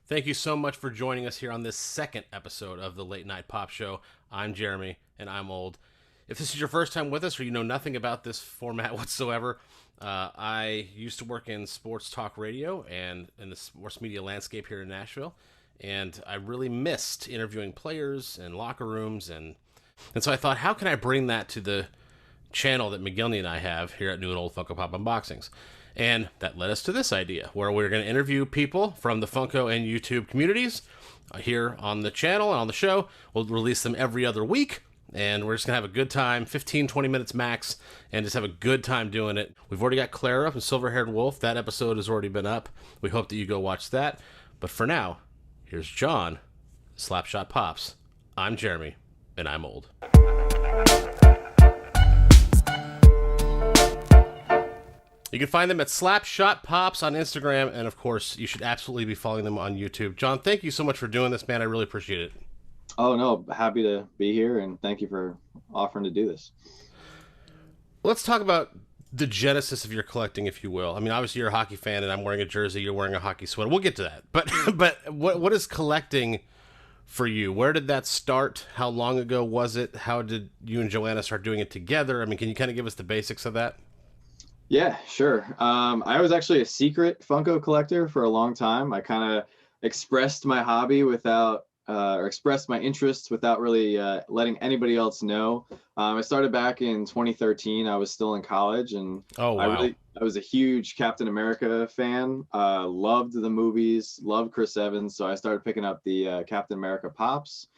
Thank you so much for joining us here on this second episode of the Late Night Pop Show. I'm Jeremy, and I'm old. If this is your first time with us or you know nothing about this format whatsoever, I used to work in sports talk radio and in the sports media landscape here in Nashville, and I really missed interviewing players and locker rooms, and so I thought, how can I bring that to the channel that McGillney and I have here at New and Old Funko Pop Unboxings? And that led us to this idea, where we're going to interview people from the Funko and YouTube communities here on the channel and on the show. We'll release them every other week, and we're just going to have a good time, 15, 20 minutes max, and just have a good time doing it. We've already got Clara from Silver-Haired Wolf. That episode has already been up. We hope that you go watch that. But for now, here's John, SlapShotPops. I'm Jeremy, and I'm old. You can find them at SlapShotPops on Instagram, and of course, you should absolutely be following them on YouTube. John, thank you so much for doing this, man. I really appreciate it. Oh, no, happy to be here, and thank you for offering to do this. Let's talk about the genesis of your collecting, if you will. I mean, obviously, you're a hockey fan, and I'm wearing a jersey. You're wearing a hockey sweater. We'll get to that. But what is collecting for you? Where did that start? How long ago was it? How did you and Joanna start doing it together? I mean, can you kind of give us the basics of that? Yeah, sure. I was actually a secret Funko collector for a long time. I kind of expressed my hobby or expressed my interests without really letting anybody else know. I started back in 2013. I was still in college, and Oh, wow. I was a huge Captain America fan. Loved the movies, loved Chris Evans, so I started picking up the Captain America Pops.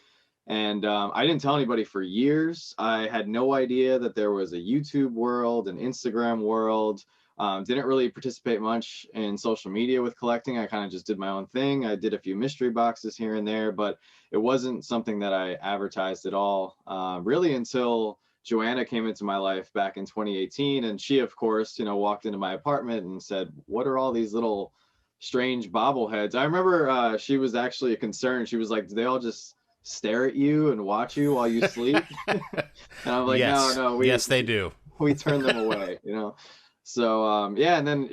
And I didn't tell anybody for years. I had no idea that there was a YouTube world, an Instagram world. Didn't really participate much in social media with collecting. I kind of just did my own thing. I did a few mystery boxes here and there, but it wasn't something that I advertised at all, really until Joanna came into my life back in 2018. And she, of course, walked into my apartment and said, "What are all these little strange bobbleheads?" I remember she was actually concerned. She was like, "Do they all just stare at you and watch you while you sleep?" And I'm like, Yes. no, Yes, they do. we turn them away, So yeah, and then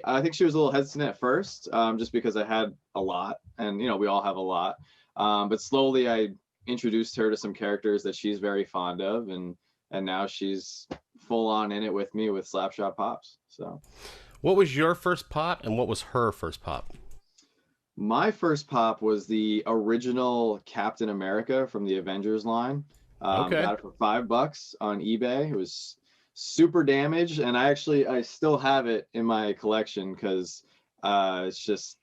I think she was a little hesitant at first, just because I had a lot, and we all have a lot. But slowly I introduced her to some characters that she's very fond of, and now she's full on in it with me with SlapShotPops. So What was your first pop, and what was her first pop? my first pop was the original Captain America from the Avengers line. Okay. Got it for $5 on eBay. It was super damaged, and I still have it in my collection because it's just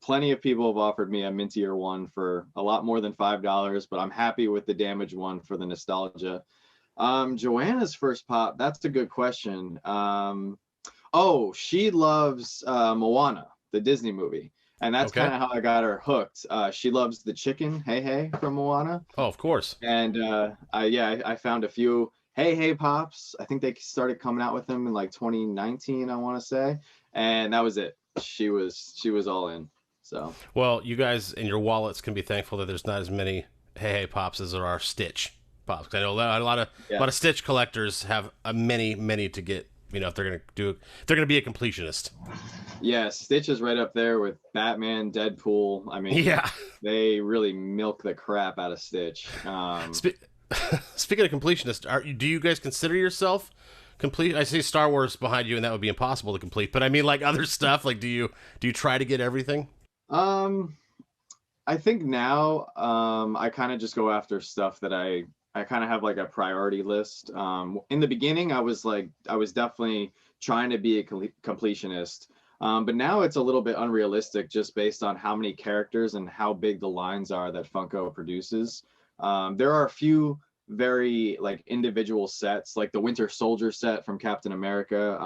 plenty of people have offered me a mintier one for a lot more than $5, but I'm happy with the damaged one for the nostalgia. Joanna's first pop, that's a good question. Oh, she loves Moana, the Disney movie. And that's Okay. kind of how I got her hooked. She loves the chicken, Hey Hey, from Moana. Oh, of course. And I found a few Hey Hey Pops. I think they started coming out with them in like 2019, I want to say. And that was it. She was all in. So Well, you guys and your wallets can be thankful that there's not as many Hey Hey Pops as there are Stitch Pops. I know a lot of Stitch collectors have many to get. If they're gonna be a completionist. yeah, Stitch is right up there with Batman, Deadpool. I mean, Yeah. they really milk the crap out of Stitch. Speaking of completionist, do you guys consider yourself complete? I see Star Wars behind you, and that would be impossible to complete. But I mean, like other stuff, like do you try to get everything? I think now I kind of just go after stuff that I kind of have like a priority list. In the beginning, I was definitely trying to be a completionist. But now it's a little bit unrealistic just based on how many characters and how big the lines are that Funko produces. There are a few very like individual sets, like the Winter Soldier set from Captain America.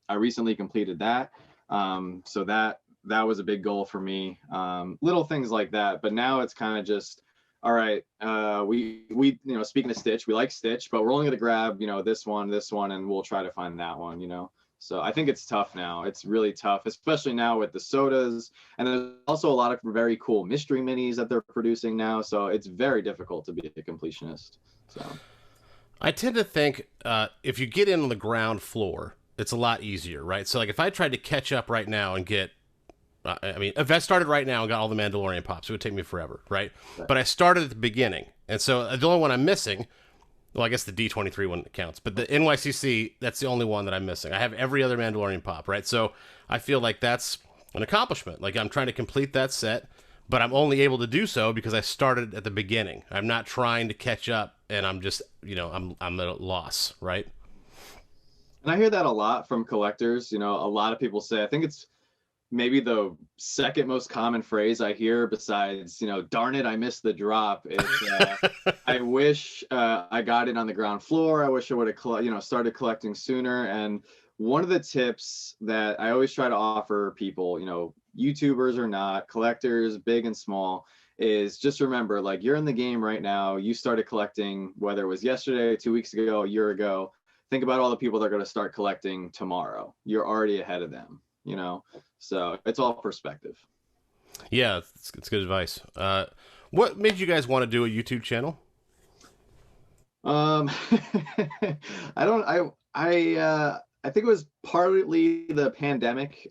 I recently completed that. So that was a big goal for me. Little things like that. But now it's kind of just, all right, we speaking of Stitch, we like Stitch, but we're only going to grab, this one, and we'll try to find that one. So I think it's tough now. It's really tough, especially now with the sodas. And there's also a lot of very cool mystery minis that they're producing now. So it's very difficult to be a completionist. So I tend to think if you get in on the ground floor, it's a lot easier, right? So like if I tried to catch up right now and get I mean, if I started right now and got all the Mandalorian pops, it would take me forever, right? Right. But I started at the beginning, and so the only one I'm missing, well, I guess the D23 one counts, but the NYCC, that's the only one that I'm missing. I have every other Mandalorian pop, right? So I feel like that's an accomplishment. Like I'm trying to complete that set, but I'm only able to do so because I started at the beginning. I'm not trying to catch up, and I'm just, I'm at a loss, right? And I hear that a lot from collectors. A lot of people say, I think it's maybe the second most common phrase I hear besides, darn it, I missed the drop. It's, I wish I got it on the ground floor. I wish I would have, started collecting sooner. And one of the tips that I always try to offer people, YouTubers or not, collectors, big and small, is just remember, like, you're in the game right now. You started collecting, whether it was yesterday, 2 weeks ago, a year ago. Think about all the people that are going to start collecting tomorrow. You're already ahead of them. So it's all perspective. Yeah, it's good advice. What made you guys want to do a YouTube channel? Um, I don't, I think it was partly the pandemic.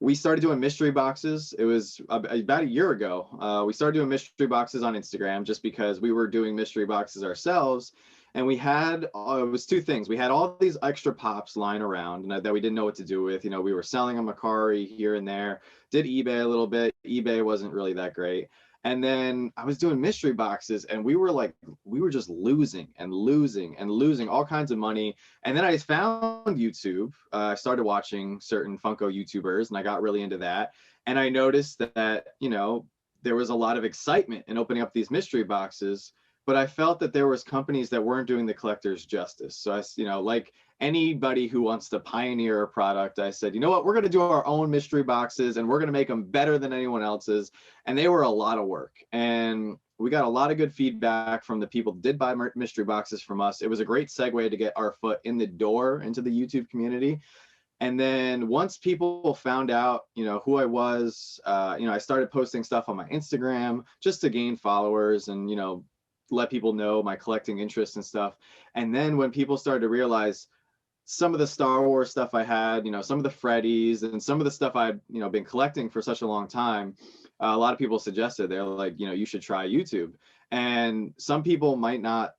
We started doing mystery boxes. It was about a year ago. We started doing mystery boxes on Instagram just because we were doing mystery boxes ourselves. And we had, it was two things. We had all these extra pops lying around that we didn't know what to do with. We were selling them Macari here and there, did eBay a little bit. eBay wasn't really that great. And then I was doing mystery boxes and we were just losing and losing and losing all kinds of money. And then I found YouTube. I started watching certain Funko YouTubers and I got really into that. And I noticed that, there was a lot of excitement in opening up these mystery boxes, but I felt that there was companies that weren't doing the collectors justice. So like anybody who wants to pioneer a product, I said, you know what, we're going to do our own mystery boxes and we're going to make them better than anyone else's. And they were a lot of work. And we got a lot of good feedback from the people that did buy mystery boxes from us. It was a great segue to get our foot in the door into the YouTube community. And then once people found out, who I was, I started posting stuff on my Instagram just to gain followers and, let people know my collecting interests and stuff. And then when people started to realize some of the Star Wars stuff I had, some of the Freddy's and some of the stuff I'd, been collecting for such a long time, a lot of people suggested, they're like, you should try YouTube. And some people might not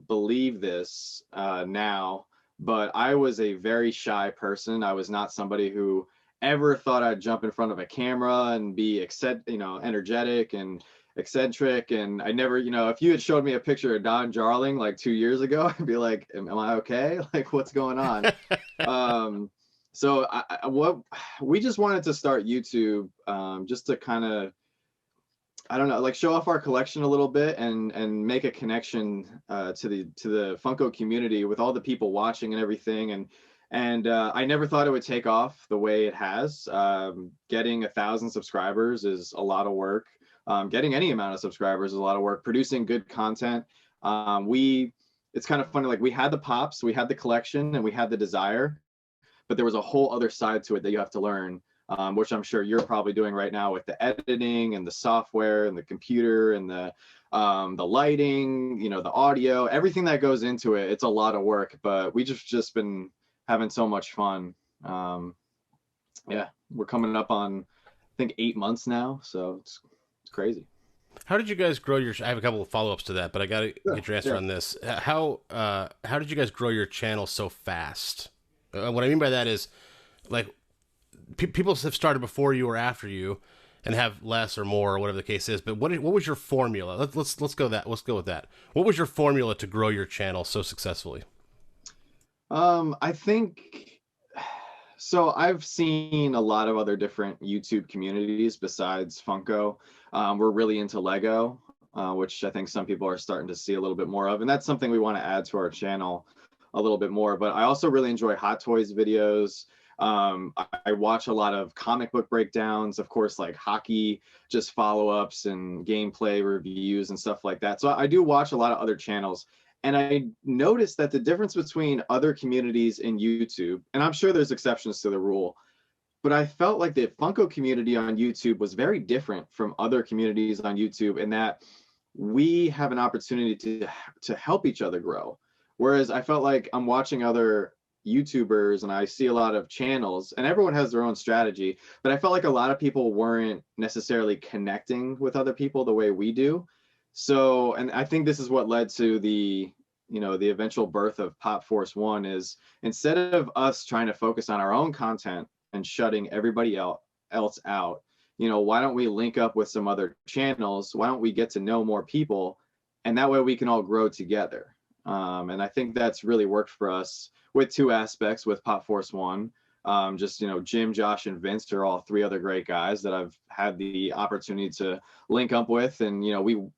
believe this now, but I was a very shy person. I was not somebody who ever thought I'd jump in front of a camera and be energetic and eccentric. And I never, if you had showed me a picture of Don Jarling like 2 years ago, I'd be like, am I okay? Like, what's going on? So what we just wanted to start YouTube just to kind of, I don't know, like show off our collection a little bit and make a connection to the Funko community with all the people watching and everything. And I never thought it would take off the way it has. Getting 1,000 subscribers is a lot of work. Getting any amount of subscribers is a lot of work. Producing good content. It's kind of funny. Like we had the pops, we had the collection, and we had the desire, but there was a whole other side to it that you have to learn, which I'm sure you're probably doing right now with the editing and the software and the computer and the lighting, the audio, everything that goes into it. It's a lot of work, but we just been having so much fun. Yeah, we're coming up on, I think, 8 months now, so it's crazy. How did you guys grow your? I have a couple of follow-ups to that, but I got to get your answer on this. How did you guys grow your channel so fast? What I mean by that is, like, people have started before you or after you, and have less or more or whatever the case is. But what was your formula? Let's go with that. What was your formula to grow your channel so successfully? I think so. I've seen a lot of other different YouTube communities besides Funko. We're really into Lego, which I think some people are starting to see a little bit more of, and that's something we want to add to our channel a little bit more. But I also really enjoy Hot Toys videos. I watch a lot of comic book breakdowns, of course, like hockey, just follow-ups and gameplay reviews and stuff like that. So I do watch a lot of other channels. And I noticed that the difference between other communities in YouTube, and I'm sure there's exceptions to the rule, but I felt like the Funko community on YouTube was very different from other communities on YouTube in that we have an opportunity to help each other grow. Whereas I felt like I'm watching other YouTubers and I see a lot of channels, and everyone has their own strategy, but I felt like a lot of people weren't necessarily connecting with other people the way we do. So, and I think this is what led to the eventual birth of Pop Fource One, is instead of us trying to focus on our own content and shutting everybody else out, why don't we link up with some other channels? Why don't we get to know more people? And that way we can all grow together. And I think that's really worked for us with two aspects with Pop Fource One. Just, Jim, Josh, and Vince are all three other great guys that I've had the opportunity to link up with. And,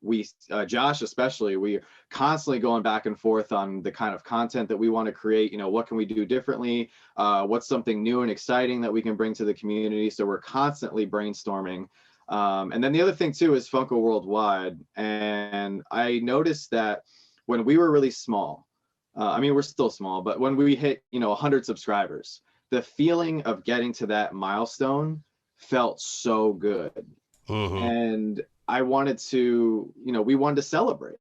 we Josh, especially, we constantly going back and forth on the kind of content that we want to create. What can we do differently? What's something new and exciting that we can bring to the community? So we're constantly brainstorming. And then the other thing too is Funko Worldwide. And I noticed that when we were really small, we're still small, but when we hit, 100 subscribers, the feeling of getting to that milestone felt so good. Mm-hmm. And I wanted to, we wanted to celebrate.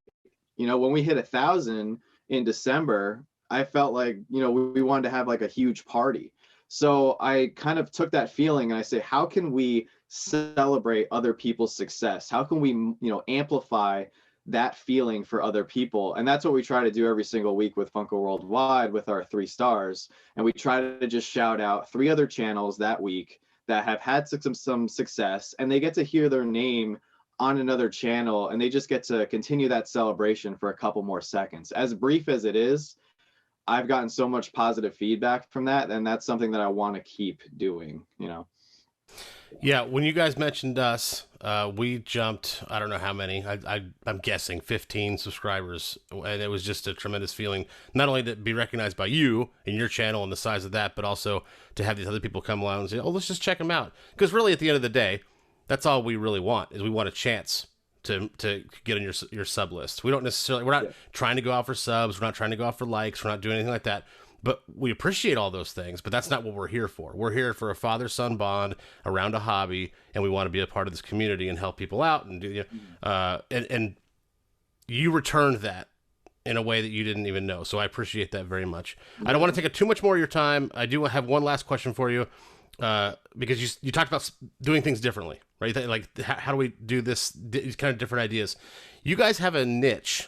When we hit 1,000 in December, I felt like, we wanted to have like a huge party. So I kind of took that feeling and I say, how can we celebrate other people's success? How can we, amplify that feeling for other people? And that's what we try to do every single week with Funko Worldwide with our 3 stars. And we try to just shout out 3 other channels that week that have had some success, and they get to hear their name on another channel, and they just get to continue that celebration for a couple more seconds. As brief as it is, I've gotten so much positive feedback from that, and that's something that I want to keep doing, Yeah, when you guys mentioned us, we jumped, I don't know how many, I'm guessing 15 subscribers, and it was just a tremendous feeling, not only to be recognized by you and your channel and the size of that, but also to have these other people come along and say, oh, let's just check them out. Because really, at the end of the day, that's all we really want, is we want a chance to get on your sub list. We're not trying to go out for subs, we're not trying to go out for likes, we're not doing anything like that. But we appreciate all those things, but that's not what we're here for. We're here for a father-son bond around a hobby, and we want to be a part of this community and help people out. And and you returned that in a way that you didn't even know. So I appreciate that very much. I don't want to take too much more of your time. I do have one last question for you, because you talked about doing things differently, right? Like, how do we do this? These kind of different ideas. You guys have a niche.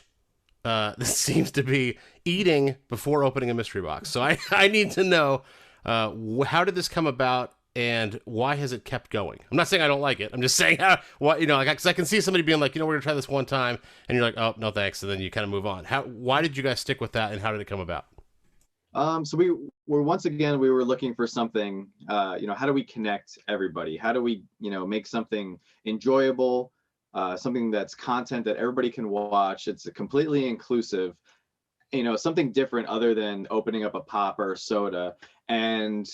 This seems to be eating before opening a mystery box. So I need to know, how did this come about, and why has it kept going? I'm not saying I don't like it. I'm just saying because I can see somebody being like, we're gonna try this one time, and you're like, oh no thanks, and then you kind of move on. Why did you guys stick with that, and how did it come about? So we were looking for something, how do we connect everybody? How do we, make something enjoyable? Something that's content that everybody can watch. It's completely inclusive, something different other than opening up a pop or a soda. And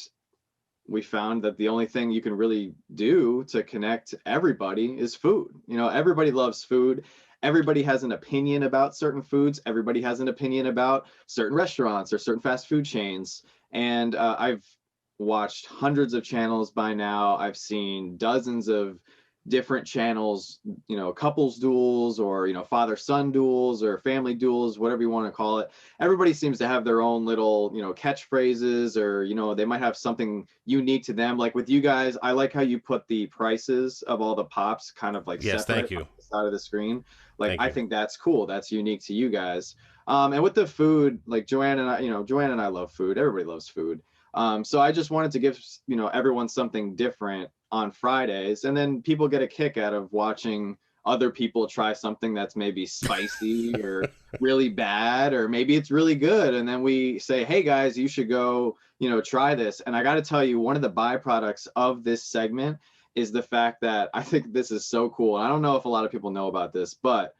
we found that the only thing you can really do to connect everybody is food. Everybody loves food. Everybody has an opinion about certain foods. Everybody has an opinion about certain restaurants or certain fast food chains. And I've watched hundreds of channels by now. I've seen dozens of different channels, couples duels, or father-son duels, or family duels, whatever you want to call it. Everybody seems to have their own little catchphrases, or they might have something unique to them. Like with you guys, I like how you put the prices of all the pops kind of like yes, separate thank you. on the side of the screen. Like, Thank I you. think that's cool. That's unique to you guys. And with the food, like Joanne and I love food. Everybody loves food. So I just wanted to give everyone something different on Fridays, and then people get a kick out of watching other people try something that's maybe spicy or really bad, or maybe it's really good, and then we say, hey guys, you should go try this. And I got to tell you, one of the byproducts of this segment is the fact that I think this is so cool, and I don't know if a lot of people know about this, but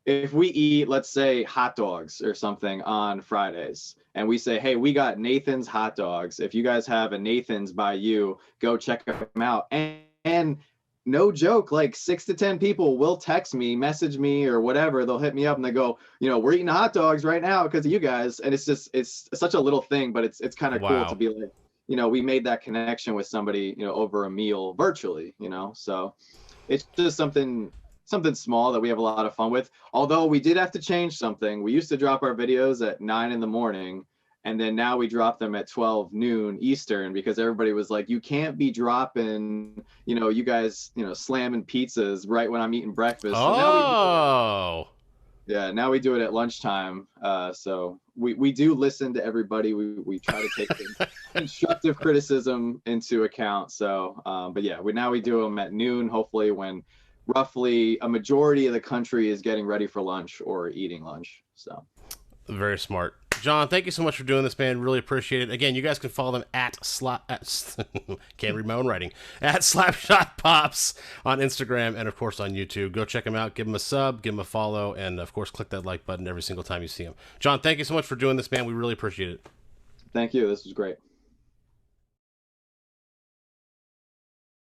if we eat, let's say, hot dogs or something on Fridays, and we say, hey, we got Nathan's hot dogs. If you guys have a Nathan's by you, go check them out. And no joke, like 6 to 10 people will text me, message me, or whatever. They'll hit me up and they go, we're eating hot dogs right now because of you guys. And it's such a little thing, but it's kind of cool to be like, we made that connection with somebody, over a meal virtually, so it's just something small that we have a lot of fun with. Although we did have to change something. We used to drop our videos at 9 in the morning, And then now we drop them at 12 noon Eastern, because everybody was like, you can't be dropping, you guys, slamming pizzas right when I'm eating breakfast. So now we do Oh. Yeah, now we do it at lunchtime. So we do listen to everybody. We try to take constructive criticism into account. So, but yeah, now we do them at noon, hopefully when roughly a majority of the country is getting ready for lunch or eating lunch. So very smart. John, thank you so much for doing this, man. Really appreciate it. Again, you guys can follow them at can't read my own writing, at SlapShotPops on Instagram and, of course, on YouTube. Go check them out. Give them a sub, give them a follow, and, of course, click that like button every single time you see them. John, thank you so much for doing this, man. We really appreciate it. Thank you. This was great.